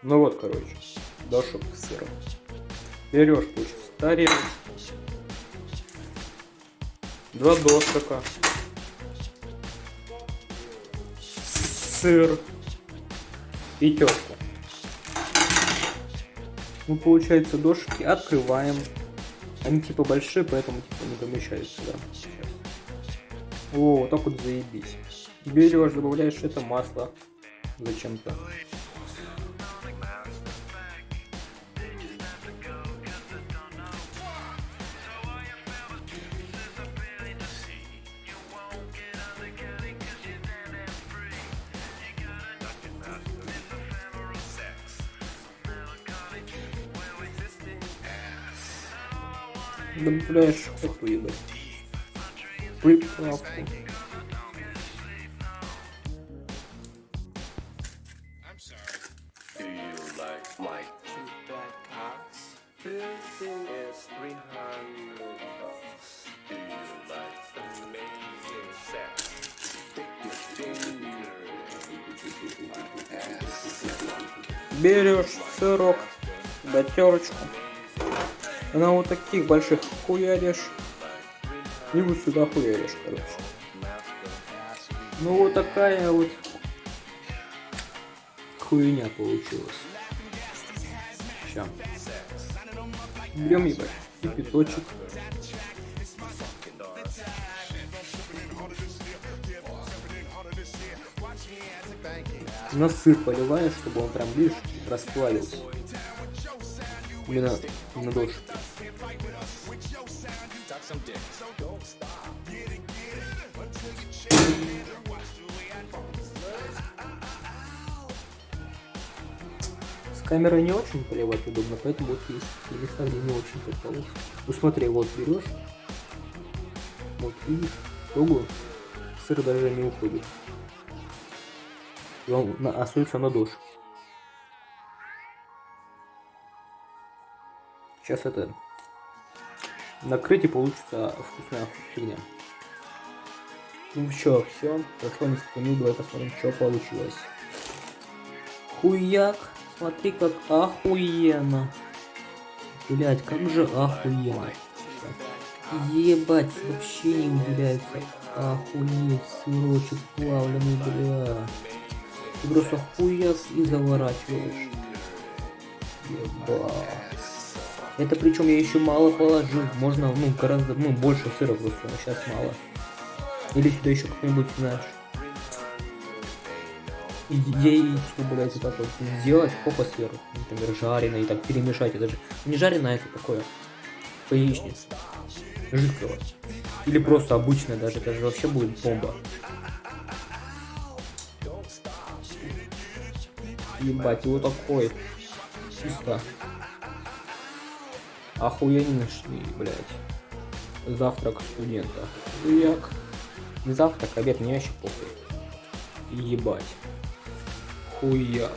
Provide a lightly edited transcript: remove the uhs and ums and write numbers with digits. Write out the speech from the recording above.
Ну вот, короче, дошек с сыром. Берешь, получится, тарелку, 2 дошика, сыр и терку. Ну, получается, дошики открываем. Они типа большие, поэтому типа не помещаются сюда. Сейчас. О, вот так вот заебись. Берешь, добавляешь это масло зачем-то. Добавляешь эту еду. Приправку. Берешь сырок, да терочку. На вот таких больших хуяришь. И вот сюда хуяришь, короче. Ну вот такая вот хуйня получилась. Сейчас. Берем, ебать, кипяточек. На сыр поливаешь, чтобы он прям, видишь, расплавился. Именно на дошке. С камерой не очень поливать удобно, поэтому вот есть места, где не очень подполось. Ну смотри, вот берешь, вот видишь, круглую, сыр даже не уходит. И он остается на дошке. Сейчас это накрыть, и получится вкусная фигня. Ну чё, все. Прошло несколько минут, давай посмотрим, что получилось. Хуяк. Смотри, как охуенно. Блять, как же охуенно. Ебать, вообще не удивляется. Охуеть, сырочек плавленый, бля. Ты просто хуяк и заворачиваешь. Ебать. Это причем я еще мало положил. Можно, ну, гораздо, ну, больше сыра просто, но сейчас мало. Или сюда еще как-нибудь, знаешь, яйцо, блядь, вот так вот сделать, попа сверху, например, жареное, и так перемешать. Это же не жареное, это такое, по яичнице, жидкого. Или просто обычное даже, это же вообще будет бомба. Ебать, и вот такой, чисто охуеннейший, блядь, завтрак студента. Як. Не завтрак, обед, мне вообще похуй. Ебать. Хуяк.